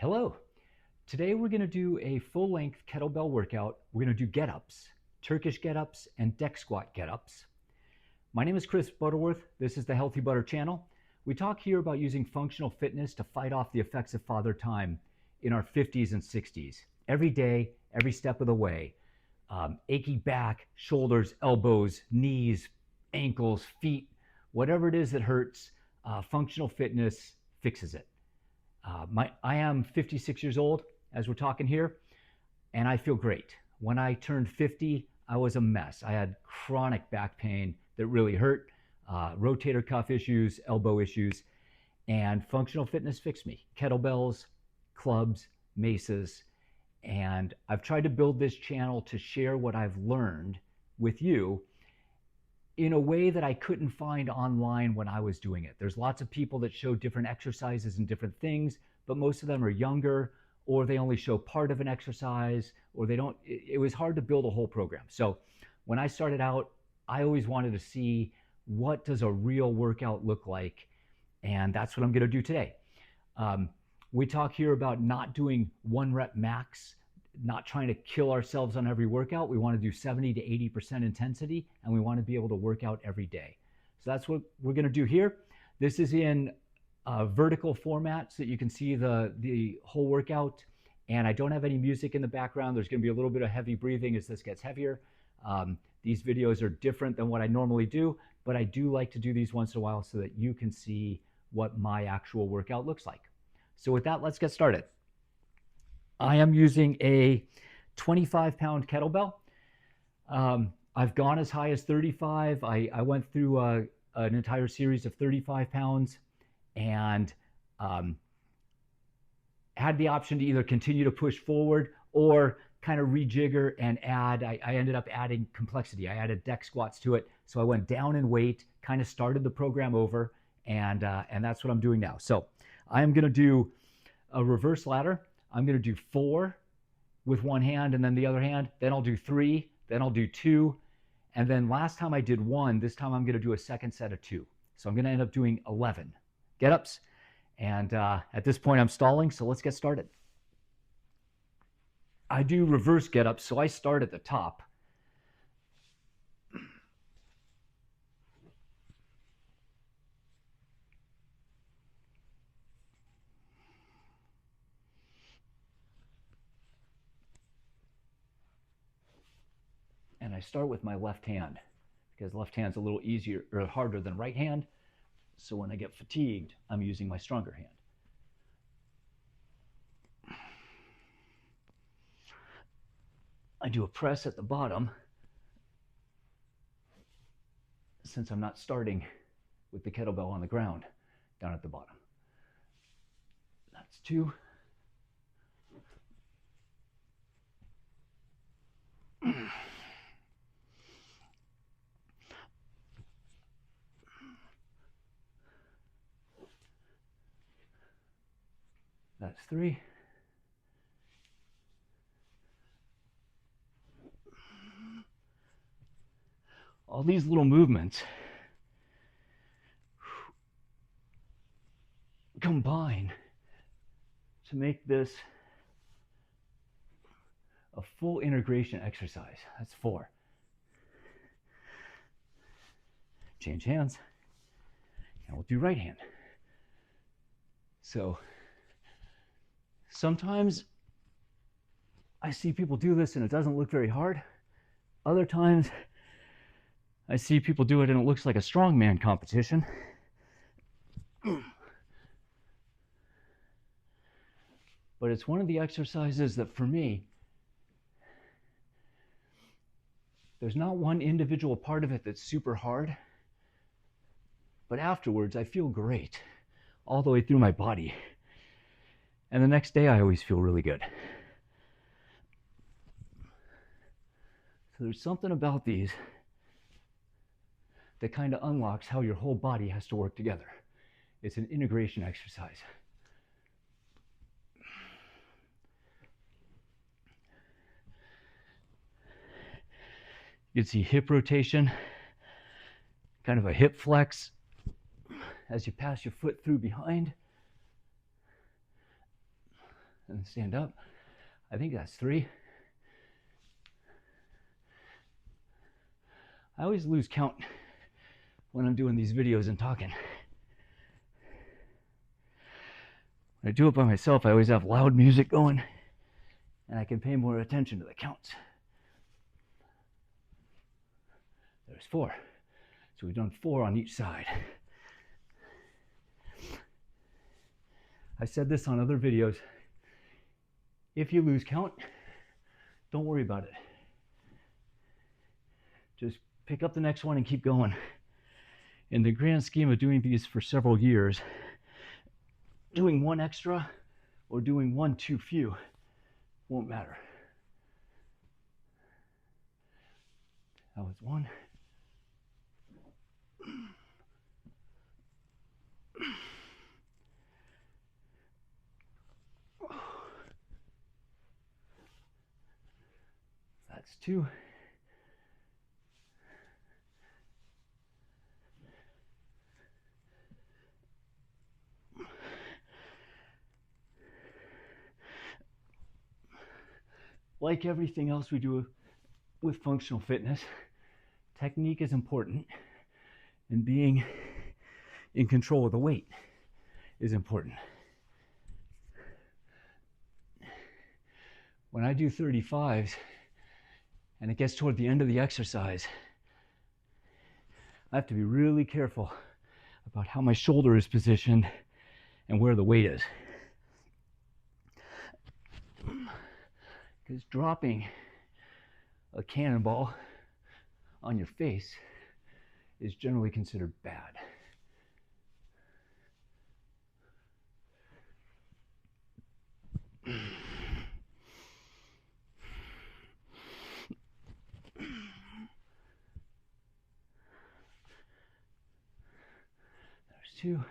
Hello. Today we're going to do a full-length kettlebell workout. We're going to do get-ups, Turkish get-ups, and deck squat get-ups. My name is Chris Butterworth. This is the Healthy Butter channel. We talk here about using functional fitness to fight off the effects of father time in our 50s and 60s. Every day, every step of the way. Achy back, shoulders, elbows, knees, ankles, feet, whatever it is that hurts, functional fitness fixes it. I am 56 years old as we're talking here, and I feel great. When I turned 50, I was a mess. I had chronic back pain that really hurt, rotator cuff issues, elbow issues, and functional fitness fixed me. Kettlebells, clubs, maces, and I've tried to build this channel to share what I've learned with you in a way that I couldn't find online when I was doing it. There's lots of people that show different exercises and different things, but most of them are younger, or they only show part of an exercise, or they don't. It was hard to build a whole program. So when I started out, I always wanted to see what does a real workout look like, and that's what I'm gonna do today. We talk here about not doing 1 rep max, not trying to kill ourselves on every workout. We want to do 70 to 80% intensity, and we want to be able to work out every day. So that's what we're going to do here. This is in vertical format so that you can see the whole workout, and I don't have any music in the background. There's going to be a little bit of heavy breathing as this gets heavier. These videos are different than what I normally do, but I do like to do these once in a while so that you can see what my actual workout looks like. So with that, let's get started. I am using a 25-pound kettlebell. I've gone as high as 35. I went through an entire series of 35 pounds and had the option to either continue to push forward or kind of rejigger and add. I ended up adding complexity. I added deck squats to it. So I went down in weight, kind of started the program over, and that's what I'm doing now. So I am going to do a reverse ladder. I'm going to do 4 with one hand and then the other hand. Then I'll do 3. Then I'll do 2. And then last time I did 1. This time I'm going to do a second set of 2. So I'm going to end up doing 11 get-ups. And at this point I'm stalling, so let's get started. I do reverse get-ups, so I start at the top. And I start with my left hand because left hand's a little easier or harder than right hand. So when I get fatigued, I'm using my stronger hand. I do a press at the bottom since I'm not starting with the kettlebell on the ground down at the bottom. That's 2. That's 3. All these little movements combine to make this a full integration exercise. That's 4. Change hands, and we'll do right hand. So sometimes I see people do this and it doesn't look very hard. Other times I see people do it and it looks like a strongman competition. But it's one of the exercises that for me, there's not one individual part of it that's super hard, but afterwards I feel great all the way through my body. And the next day I always feel really good. So there's something about these that kind of unlocks how your whole body has to work together. It's an integration exercise. You can see hip rotation, kind of a hip flex as you pass your foot through behind. and stand up. I think that's 3. I always lose count when I'm doing these videos and talking. When I do it by myself, I always have loud music going, and I can pay more attention to the counts. There's 4. So we've done 4 on each side. I said this on other videos. If you lose count, don't worry about it. Just pick up the next one and keep going. In the grand scheme of doing these for several years, doing 1 extra or doing 1 too few won't matter. That was 1. That's 2. Like everything else we do with functional fitness, technique is important, and being in control of the weight is important. When I do 35s and it gets toward the end of the exercise, I have to be really careful about how my shoulder is positioned and where the weight is. Because dropping a cannonball on your face is generally considered bad. There's 2.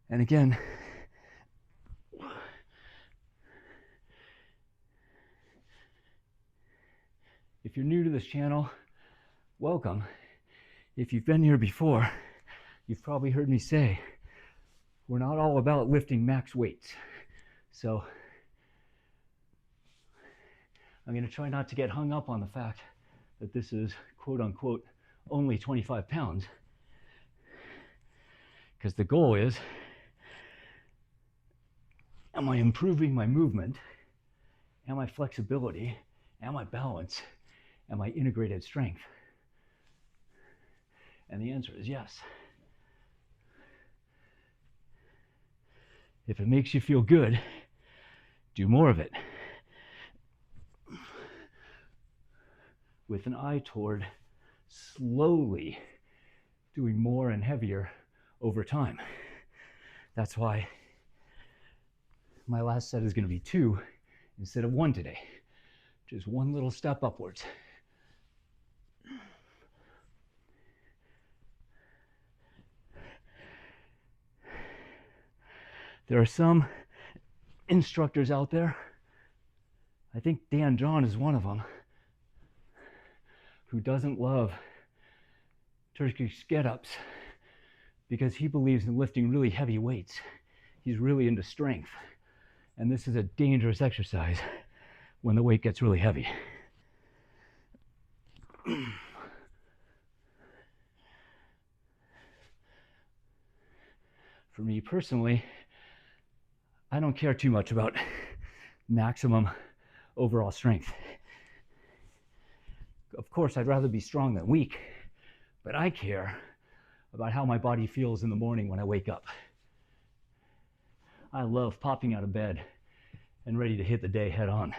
And again, if you're new to this channel, welcome. If you've been here before, you've probably heard me say, we're not all about lifting max weights. So I'm going to try not to get hung up on the fact that this is quote unquote only 25 pounds. Because the goal is, am I improving my movement? Am I flexibility? Am I balance? Am I integrated strength? And the answer is yes. If it makes you feel good, do more of it. With an eye toward slowly doing more and heavier over time. That's why my last set is going to be 2 instead of 1 today. Just 1 little step upwards. There are some instructors out there, I think Dan John is one of them, who doesn't love Turkish Get-Ups because he believes in lifting really heavy weights. He's really into strength. And this is a dangerous exercise when the weight gets really heavy. For me personally, I don't care too much about maximum overall strength. Of course, I'd rather be strong than weak, but I care about how my body feels in the morning when I wake up. I love popping out of bed and ready to hit the day head on.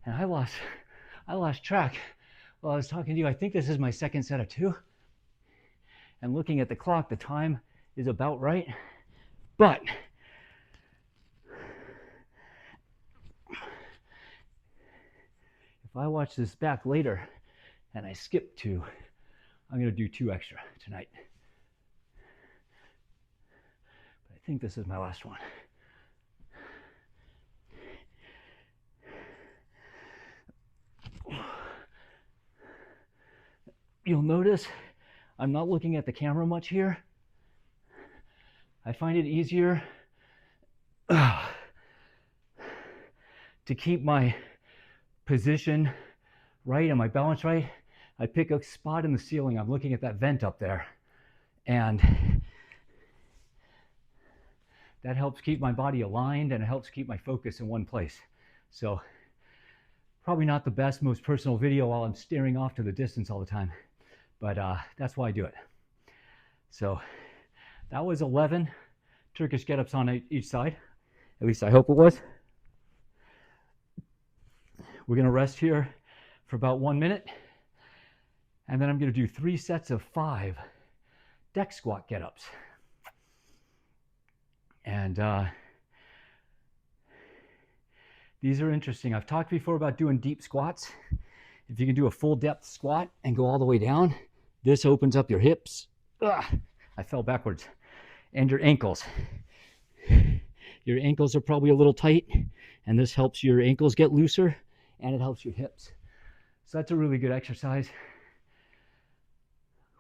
And I lost track while I was talking to you. I think this is my second set of 2. And looking at the clock, the time is about right. But if I watch this back later and I skip 2, I'm going to do 2 extra tonight. But I think this is my last one. You'll notice I'm not looking at the camera much here. I find it easier to keep my position right and my balance right. I pick a spot in the ceiling. I'm looking at that vent up there, and that helps keep my body aligned, and it helps keep my focus in one place. So probably not the best, most personal video while I'm staring off to the distance all the time, but that's why I do it. So that was 11 Turkish get-ups on each side. At least I hope it was. We're going to rest here for about 1 minute. And then I'm going to do 3 sets of 5 deck squat get-ups. And these are interesting. I've talked before about doing deep squats. If you can do a full depth squat and go all the way down, this opens up your hips. I fell backwards. And your ankles. Your ankles are probably a little tight, and this helps your ankles get looser, and it helps your hips. So that's a really good exercise.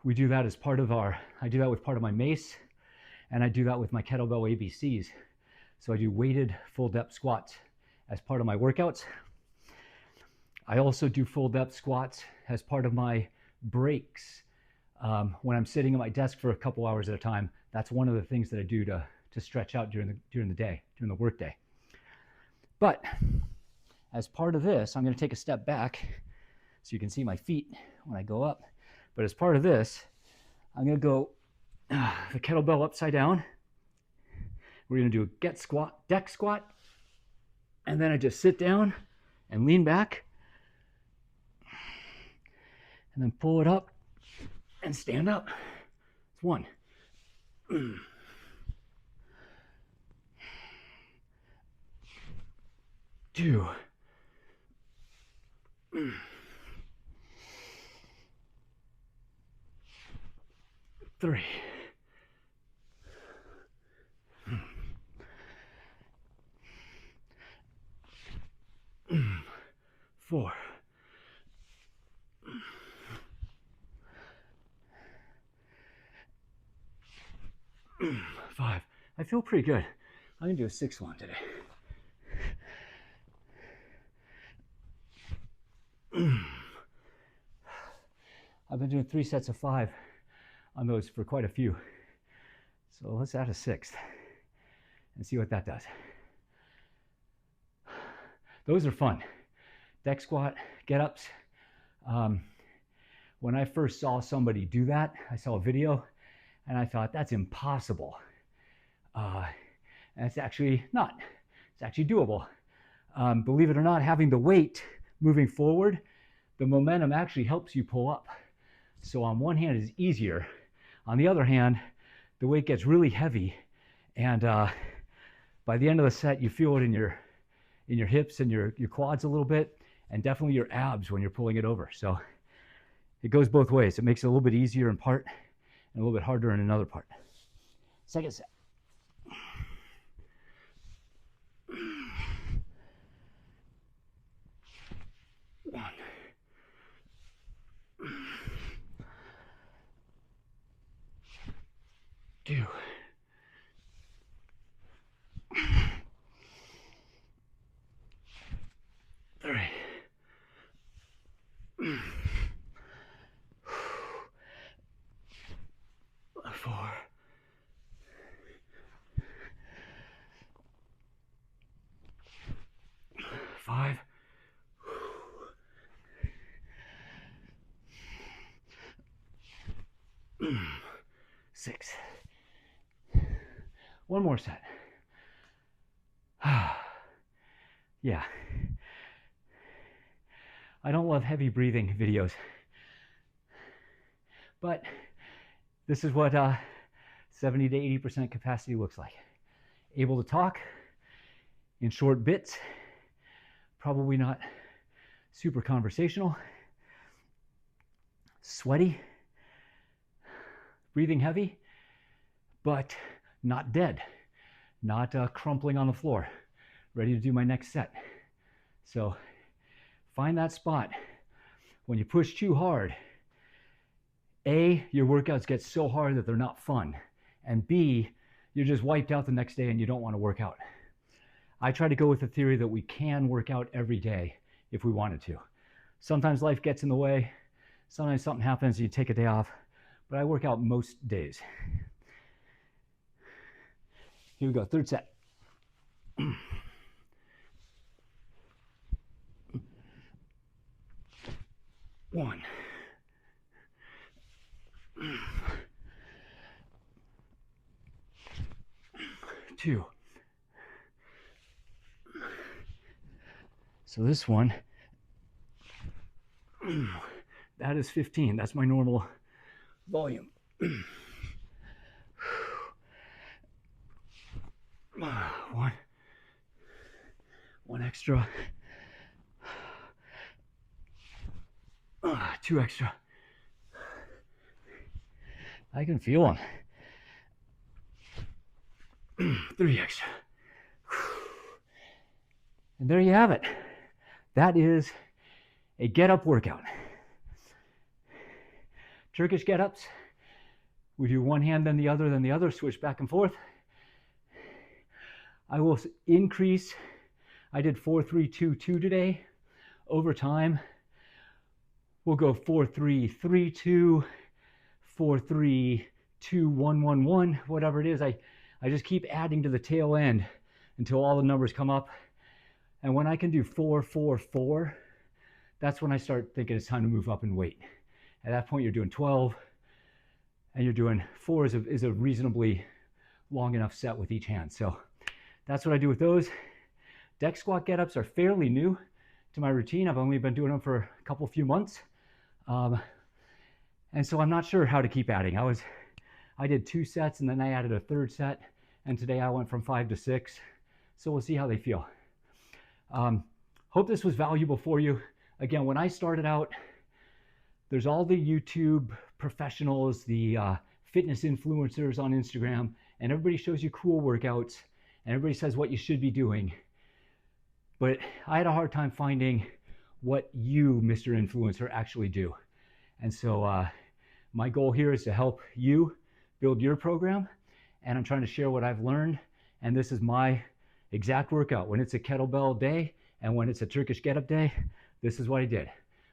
We do that as part of I do that with part of my Mace, and I do that with my kettlebell ABCs. So I do weighted full depth squats as part of my workouts. I also do full depth squats as part of my breaks. When I'm sitting at my desk for a couple hours at a time, that's one of the things that I do to stretch out during the day, during the work day. But as part of this, I'm going to take a step back so you can see my feet when I go up. But as part of this, I'm going to go the kettlebell upside down. We're going to do a deck squat, and then I just sit down and lean back, and then pull it up and stand up. It's 1. 2. 3. 4. 5. I feel pretty good. I'm going to do a 6th one today. I've been doing 3 sets of 5 on those for quite a few. So let's add a 6th and see what that does. Those are fun. Deck squat, get-ups. When I first saw somebody do that, I saw a video and I thought, that's impossible. And it's actually not. It's actually doable. Believe it or not, having the weight moving forward, the momentum actually helps you pull up. So on one hand, it's easier. On the other hand, the weight gets really heavy, and by the end of the set, you feel it in your hips and your quads a little bit, and definitely your abs when you're pulling it over. So it goes both ways. It makes it a little bit easier in part and a little bit harder in another part. Second set. One. 2. 3. 4. 5. 6. One more set. Yeah. I don't love heavy breathing videos, but this is what 70 to 80% capacity looks like. Able to talk in short bits, probably not super conversational, sweaty, breathing heavy, but not dead, not crumpling on the floor, ready to do my next set. So find that spot. When you push too hard, A, your workouts get so hard that they're not fun, and B, you're just wiped out the next day and you don't want to work out. I try to go with the theory that we can work out every day if we wanted to. Sometimes life gets in the way, sometimes something happens and you take a day off, but I work out most days. Here we go, third set. 1, 2. So this one, that is 15. That's my normal volume. 1 extra. 2 extra. I can feel them. 3 extra. And there you have it. That is a get-up workout. Turkish get-ups. We do one hand then the other, switch back and forth. I will increase. I did 4-3-2-2 today. Over time, we'll go 4-3-3-2, 4-3-2-1-1-1, whatever it is. I just keep adding to the tail end until all the numbers come up. And when I can do 4-4-4, that's when I start thinking it's time to move up in weight. At that point, you're doing 12, and you're doing 4 is a reasonably long enough set with each hand. So that's what I do with those. Deck squat get-ups are fairly new to my routine. I've only been doing them for a few months. And so I'm not sure how to keep adding. I did 2 sets and then I added a third set, and today I went from 5 to 6. So we'll see how they feel. Hope this was valuable for you. Again, when I started out, there's all the YouTube professionals, the fitness influencers on Instagram, and everybody shows you cool workouts and everybody says what you should be doing. But I had a hard time finding what you, Mr. Influencer, actually do. And so my goal here is to help you build your program, and I'm trying to share what I've learned. And this is my exact workout. When it's a kettlebell day and when it's a Turkish get-up day, this is what I did.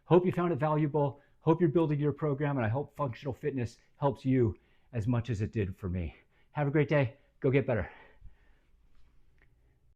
Hope you found it valuable. Hope you're building your program, and I hope functional fitness helps you as much as it did for me. Have a great day. Go get better.